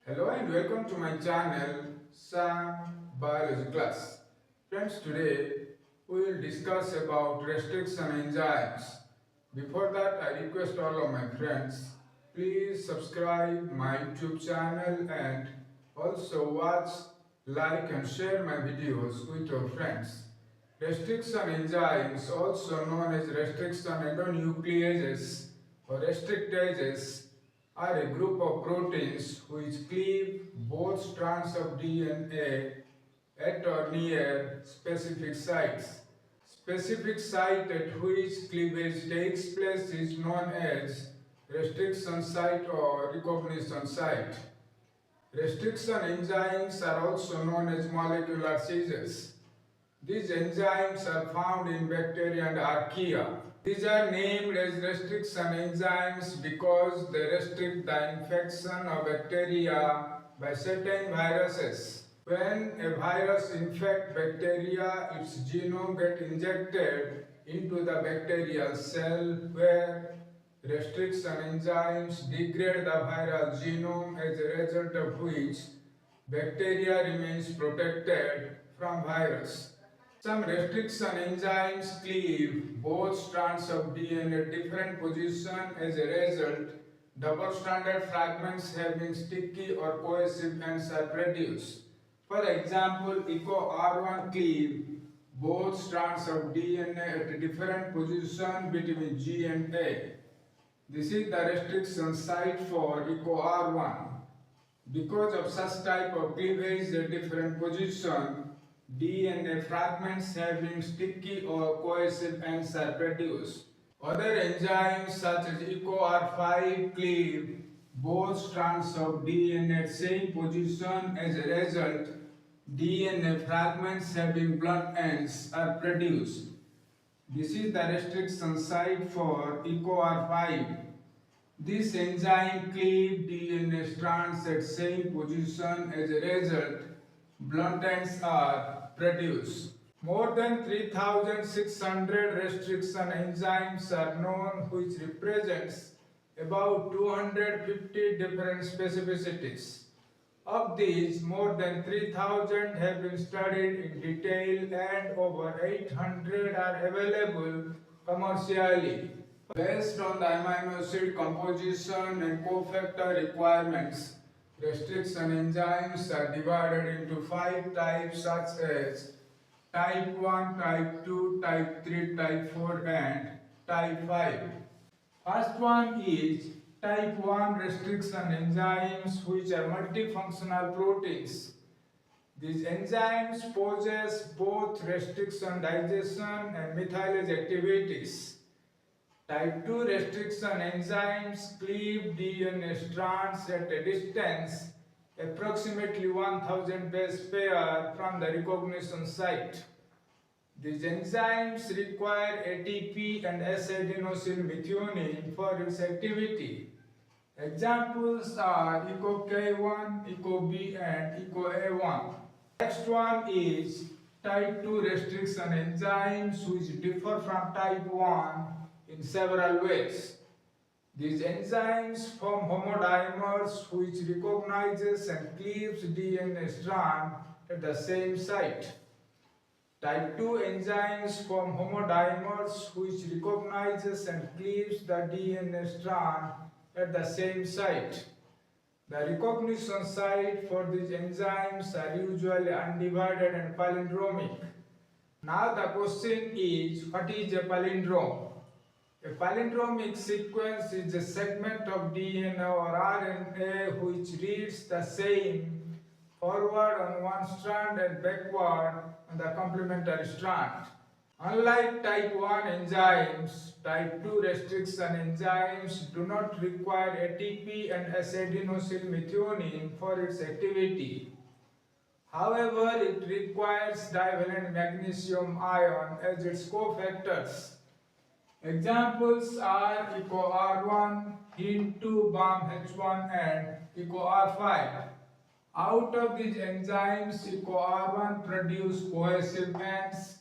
Hello and welcome to my channel Sam Biology Class. Friends, today we will discuss about restriction enzymes. Before that, I request all of my friends, please subscribe my YouTube channel and also watch, like and share my videos with your friends. Restriction enzymes, also known as restriction endonucleases or restrictases, are a group of proteins which cleave both strands of DNA at or near specific sites. Specific site at which cleavage takes place is known as restriction site or recognition site. Restriction enzymes are also known as molecular seizures. These enzymes are found in bacteria and archaea. These are named as restriction enzymes because they restrict the infection of bacteria by certain viruses. When a virus infects bacteria, its genome gets injected into the bacterial cell where restriction enzymes degrade the viral genome, as a result of which bacteria remains protected from virus. Some restriction enzymes cleave both strands of DNA at different positions. As a result, double-stranded fragments having sticky or cohesive ends are produced. For example, EcoR1 cleave both strands of DNA at a different position between G and A. This is the restriction site for EcoR1. Because of such type of cleavage at different position, DNA fragments having sticky or cohesive ends are produced. Other enzymes such as EcoR5 cleave both strands of DNA at same position. As a result, DNA fragments having blunt ends are produced. This is the restriction site for EcoR5. This enzyme cleaves DNA strands at same position. As a result, blunt ends are produced. More than 3,600 restriction enzymes are known, which represents about 250 different specificities. Of these, more than 3,000 have been studied in detail and over 800 are available commercially. Based on the amino acid composition and cofactor requirements, restriction enzymes are divided into 5 types such as type 1, type 2, type 3, type 4 and type 5. First one is type 1 restriction enzymes, which are multifunctional proteins. These enzymes possess both restriction digestion and methylase activities. Type 2 restriction enzymes cleave DNA strands at a distance approximately 1000 base pair from the recognition site. These enzymes require ATP and S-adenosylmethionine for its activity. Examples are EcoK1, EcoB and EcoA1. Next one is type 2 restriction enzymes, which differ from type 1 in several ways. These enzymes form homodimers which recognizes and cleaves DNA strand at the same site. Type 2 enzymes form homodimers which recognizes and cleaves the DNA strand at the same site. The recognition site for these enzymes are usually undivided and palindromic. Now the question is, what is a palindrome? A palindromic sequence is a segment of DNA or RNA which reads the same forward on one strand and backward on the complementary strand. Unlike type 1 enzymes, type 2 restriction enzymes do not require ATP and S-adenosylmethionine for its activity. However, it requires divalent magnesium ion as its cofactors. Examples are EcoR1, HIN2, BAMH1 and EcoR5. Out of these enzymes, EcoR1 produce cohesive ends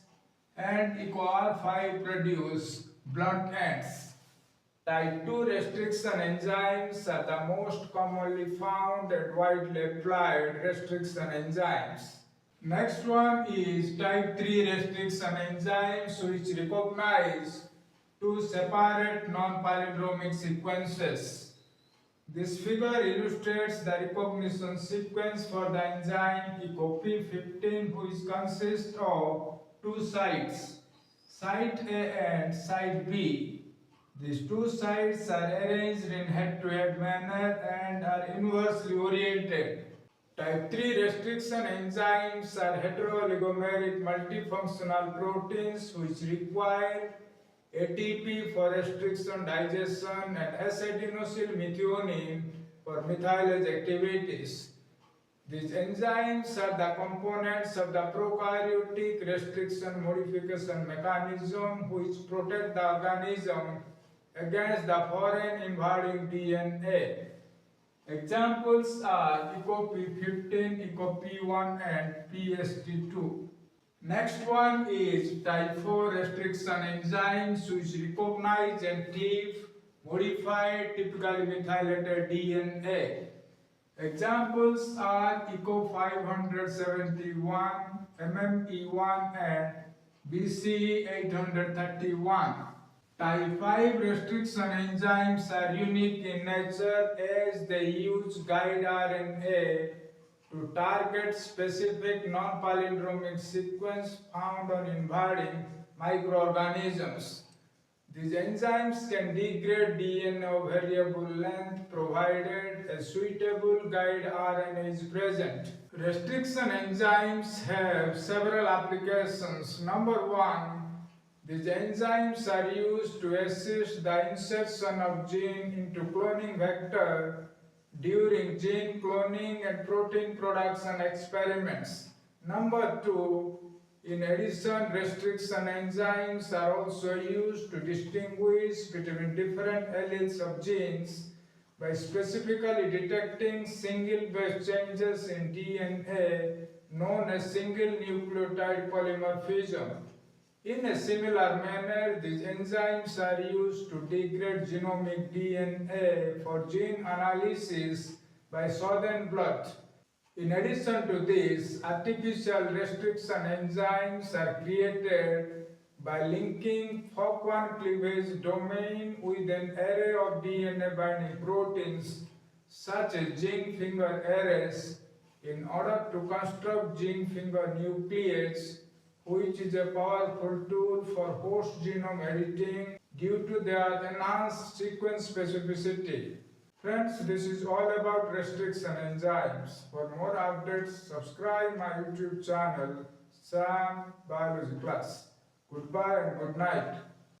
and EcoR5 produce blunt ends. Type 2 restriction enzymes are the most commonly found and widely applied restriction enzymes. Next one is type 3 restriction enzymes, which recognize two separate non-palindromic sequences. This figure illustrates the recognition sequence for the enzyme EcoP15, which consists of two sites, site A and site B. These two sites are arranged in head-to-head manner and are inversely oriented. Type 3 restriction enzymes are heteroligomeric multifunctional proteins which require ATP for restriction digestion and S-adenosylmethionine for methylase activities. These enzymes are the components of the prokaryotic restriction modification mechanism which protect the organism against the foreign invading DNA. Examples are EcoP15, EcoP1 and PST2. Next one is type 4 restriction enzymes which recognize and cleave modified typically methylated DNA. Examples are ECO571, MME1 and BC831. Type 5 restriction enzymes are unique in nature as they use guide RNA to target specific non-palindromic sequence found on invading microorganisms. These enzymes can degrade DNA of variable length provided a suitable guide RNA is present. Restriction enzymes have several applications. Number one, these enzymes are used to assist the insertion of gene into cloning vector during gene cloning and protein production experiments. Number two, in addition, restriction enzymes are also used to distinguish between different alleles of genes by specifically detecting single base changes in DNA known as single nucleotide polymorphism. In a similar manner, these enzymes are used to degrade genomic DNA for gene analysis by southern blot. In addition to this, artificial restriction enzymes are created by linking FOC1 cleavage domain with an array of DNA binding proteins such as zinc finger arrays in order to construct zinc finger nucleates, which is a powerful tool for host genome editing due to their enhanced sequence specificity. Friends, this is all about restriction enzymes. For more updates, subscribe my YouTube channel, Sam Biology Class. Goodbye and good night.